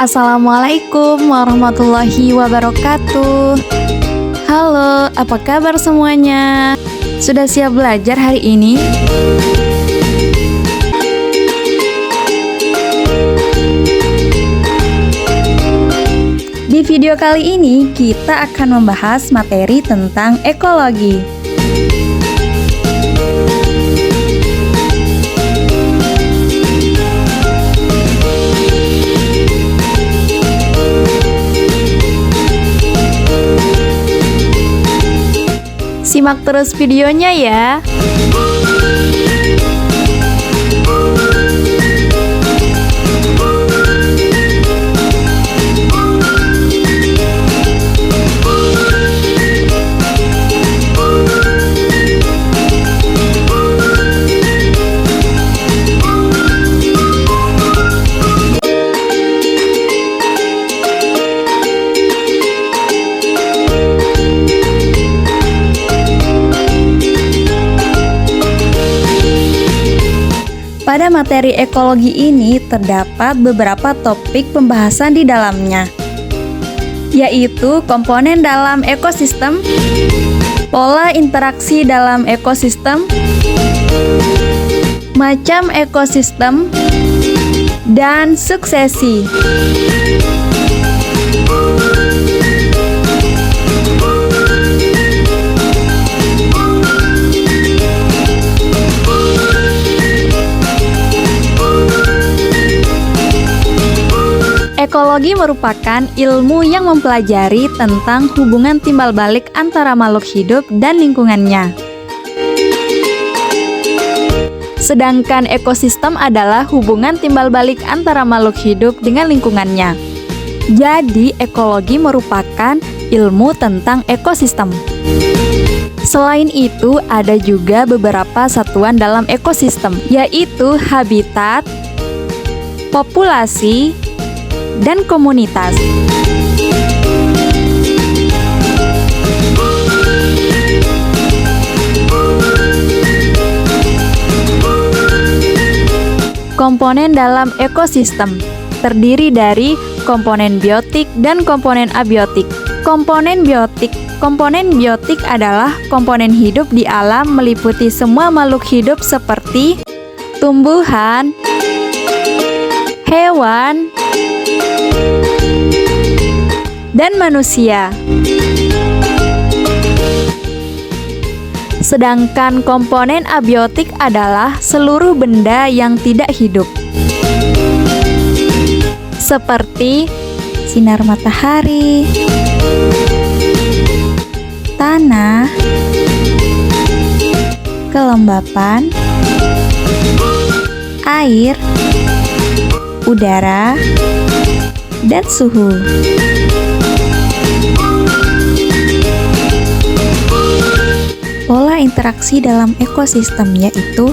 Assalamualaikum warahmatullahi wabarakatuh. Halo, apa kabar semuanya? Sudah siap belajar hari ini? Di video kali ini kita akan membahas materi tentang ekologi. Simak terus videonya ya. Pada materi ekologi ini terdapat beberapa topik pembahasan di dalamnya, yaitu komponen dalam ekosistem, pola interaksi dalam ekosistem, macam ekosistem, dan suksesi. Ekologi merupakan ilmu yang mempelajari tentang hubungan timbal balik antara makhluk hidup dan lingkungannya. Sedangkan ekosistem adalah hubungan timbal balik antara makhluk hidup dengan lingkungannya. Jadi, ekologi merupakan ilmu tentang ekosistem. Selain itu, ada juga beberapa satuan dalam ekosistem, yaitu habitat, populasi, dan komunitas. Komponen dalam ekosistem terdiri dari komponen biotik dan komponen abiotik. Komponen biotik adalah komponen hidup di alam meliputi semua makhluk hidup seperti tumbuhan, hewan, dan manusia. Sedangkan komponen abiotik adalah seluruh benda yang tidak hidup, seperti sinar matahari, tanah, kelembapan, air, udara, dan suhu. Pola interaksi dalam ekosistem yaitu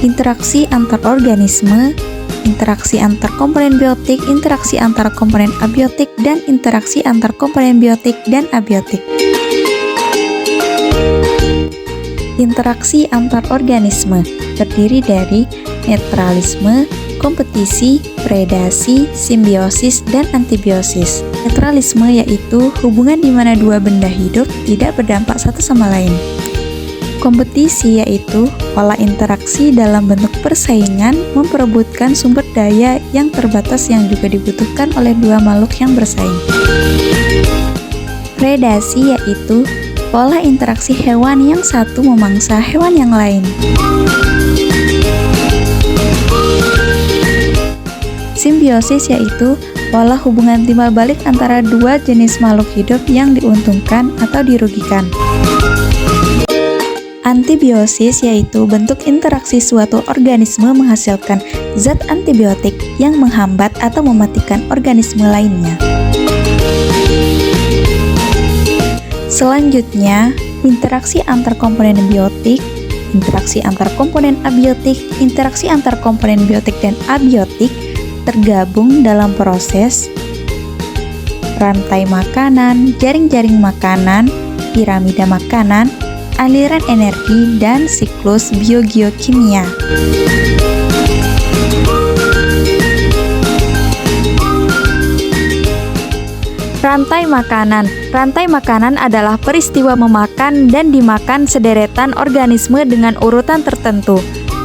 interaksi antar organisme, interaksi antar komponen biotik, interaksi antar komponen abiotik, dan interaksi antar komponen biotik dan abiotik. Interaksi antar organisme terdiri dari netralisme, kompetisi, predasi, simbiosis, dan antibiosis. Netralisme yaitu hubungan di mana dua benda hidup tidak berdampak satu sama lain. Kompetisi yaitu pola interaksi dalam bentuk persaingan memperebutkan sumber daya yang terbatas yang juga dibutuhkan oleh dua makhluk yang bersaing. Predasi yaitu pola interaksi hewan yang satu memangsa hewan yang lain. Simbiosis yaitu pola hubungan timbal balik antara dua jenis makhluk hidup yang diuntungkan atau dirugikan. Antibiosis yaitu bentuk interaksi suatu organisme menghasilkan zat antibiotik yang menghambat atau mematikan organisme lainnya. Selanjutnya, interaksi antar komponen biotik, interaksi antar komponen abiotik, interaksi antar komponen biotik dan abiotik tergabung dalam proses rantai makanan, jaring-jaring makanan, piramida makanan, aliran energi, dan siklus biogeokimia. Rantai makanan. Rantai makanan adalah peristiwa memakan dan dimakan sederetan organisme dengan urutan tertentu.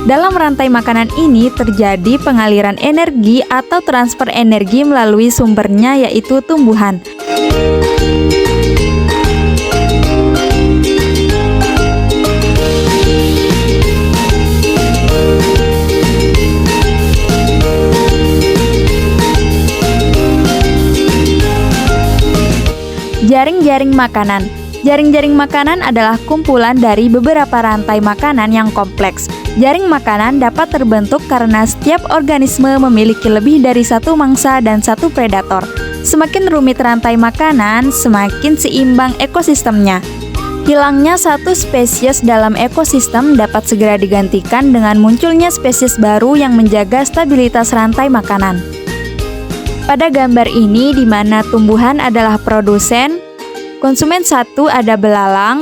Dalam rantai makanan ini terjadi pengaliran energi atau transfer energi melalui sumbernya, yaitu tumbuhan. Jaring-jaring makanan. Jaring-jaring makanan adalah kumpulan dari beberapa rantai makanan yang kompleks. Jaring makanan dapat terbentuk karena setiap organisme memiliki lebih dari satu mangsa dan satu predator. Semakin rumit rantai makanan, semakin seimbang ekosistemnya. Hilangnya satu spesies dalam ekosistem dapat segera digantikan dengan munculnya spesies baru yang menjaga stabilitas rantai makanan. Pada gambar ini, di mana tumbuhan adalah produsen, konsumen 1 ada belalang,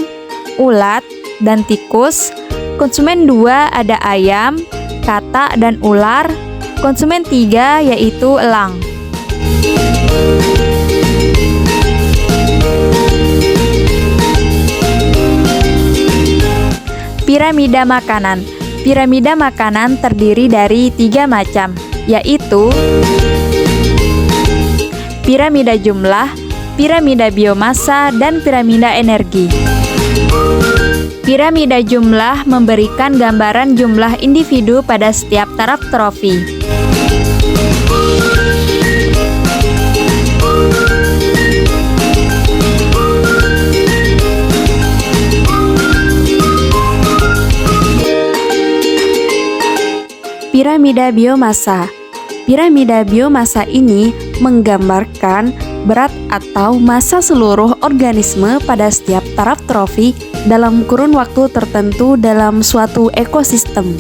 ulat, dan tikus, konsumen 2 ada ayam, katak, dan ular, konsumen 3 yaitu elang. Piramida makanan. Piramida makanan terdiri dari 3 macam, yaitu piramida jumlah, piramida biomassa, dan piramida energi. Piramida jumlah memberikan gambaran jumlah individu pada setiap taraf trofi. Piramida biomassa. Piramida biomassa ini menggambarkan berat atau massa seluruh organisme pada setiap taraf trofi dalam kurun waktu tertentu dalam suatu ekosistem.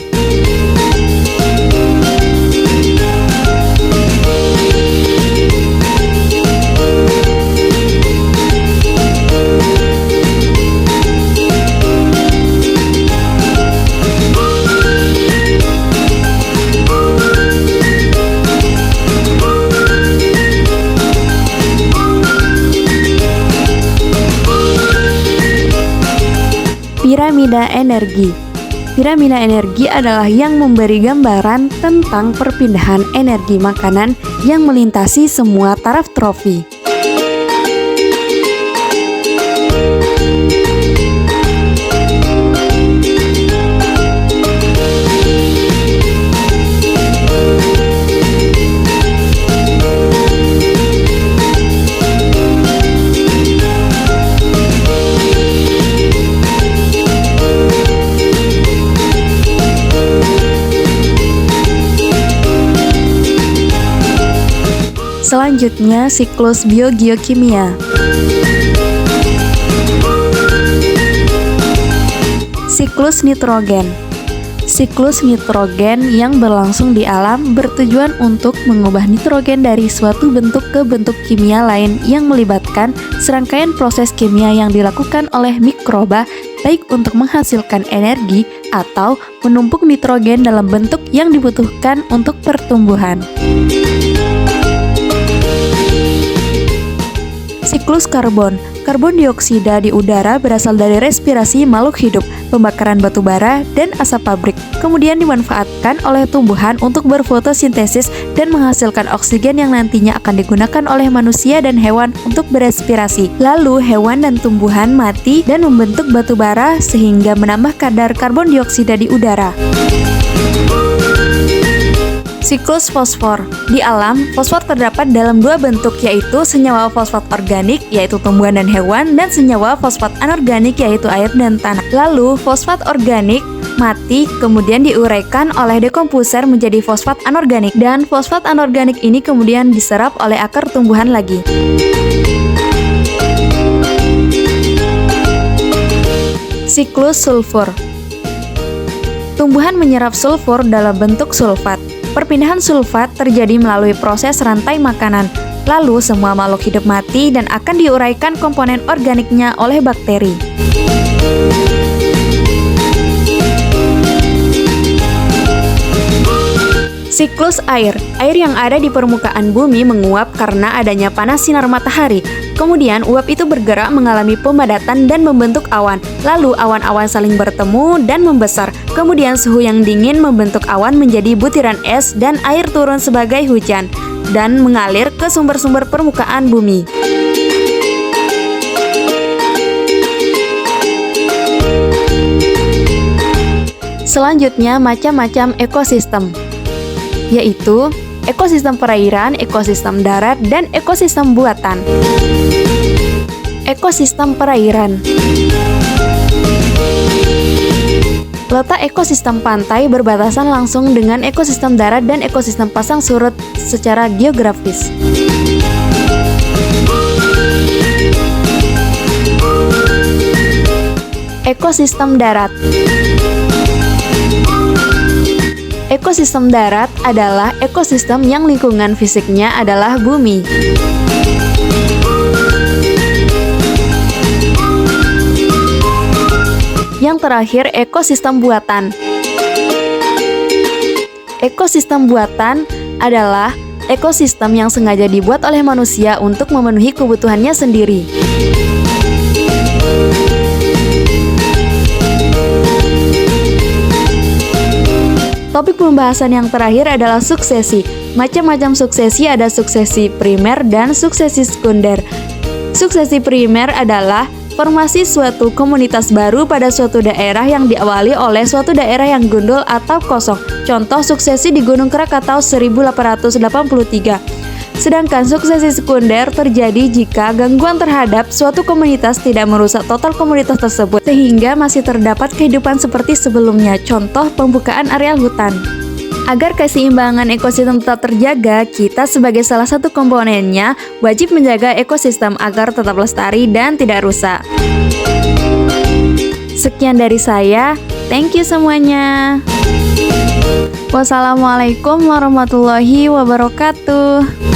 Piramida energi. Piramida energi adalah yang memberi gambaran tentang perpindahan energi makanan yang melintasi semua taraf trofi. Selanjutnya, siklus biogeokimia. Siklus nitrogen. Siklus nitrogen yang berlangsung di alam bertujuan untuk mengubah nitrogen dari suatu bentuk ke bentuk kimia lain yang melibatkan serangkaian proses kimia yang dilakukan oleh mikroba, baik untuk menghasilkan energi atau menumpuk nitrogen dalam bentuk yang dibutuhkan untuk pertumbuhan. Siklus karbon. Karbon dioksida di udara berasal dari respirasi makhluk hidup, pembakaran batu bara, dan asap pabrik. Kemudian dimanfaatkan oleh tumbuhan untuk berfotosintesis dan menghasilkan oksigen yang nantinya akan digunakan oleh manusia dan hewan untuk berespirasi. Lalu hewan dan tumbuhan mati dan membentuk batu bara sehingga menambah kadar karbon dioksida di udara. Siklus fosfor. Di alam, fosfor terdapat dalam 2 bentuk, yaitu senyawa fosfat organik, yaitu tumbuhan dan hewan, dan senyawa fosfat anorganik, yaitu air dan tanah. Lalu, fosfat organik mati, kemudian diuraikan oleh dekomposer menjadi fosfat anorganik, dan fosfat anorganik ini kemudian diserap oleh akar tumbuhan lagi. Siklus sulfur. Tumbuhan menyerap sulfur dalam bentuk sulfat. Perpindahan sulfat terjadi melalui proses rantai makanan. Lalu semua makhluk hidup mati dan akan diuraikan komponen organiknya oleh bakteri. Siklus air. Air yang ada di permukaan bumi menguap karena adanya panas sinar matahari. Kemudian uap itu bergerak mengalami pemadatan dan membentuk awan. Lalu awan-awan saling bertemu dan membesar. Kemudian suhu yang dingin membentuk awan menjadi butiran es dan air turun sebagai hujan dan mengalir ke sumber-sumber permukaan bumi. Selanjutnya macam-macam ekosistem, yaitu ekosistem perairan, ekosistem darat, dan ekosistem buatan. Ekosistem perairan. Letak ekosistem pantai berbatasan langsung dengan ekosistem darat dan ekosistem pasang surut secara geografis. Ekosistem darat. Ekosistem darat adalah ekosistem yang lingkungan fisiknya adalah bumi. Yang terakhir, ekosistem buatan. Ekosistem buatan adalah ekosistem yang sengaja dibuat oleh manusia untuk memenuhi kebutuhannya sendiri. Topik pembahasan yang terakhir adalah suksesi. Macam-macam suksesi, ada suksesi primer dan suksesi sekunder. Suksesi primer adalah formasi suatu komunitas baru pada suatu daerah yang diawali oleh suatu daerah yang gundul atau kosong. Contoh suksesi di Gunung Krakatau 1883. Sedangkan suksesi sekunder terjadi jika gangguan terhadap suatu komunitas tidak merusak total komunitas tersebut, sehingga masih terdapat kehidupan seperti sebelumnya. Contoh pembukaan areal hutan. Agar keseimbangan ekosistem tetap terjaga, kita sebagai salah satu komponennya wajib menjaga ekosistem agar tetap lestari dan tidak rusak. Sekian dari saya, thank you semuanya. Wassalamualaikum warahmatullahi wabarakatuh.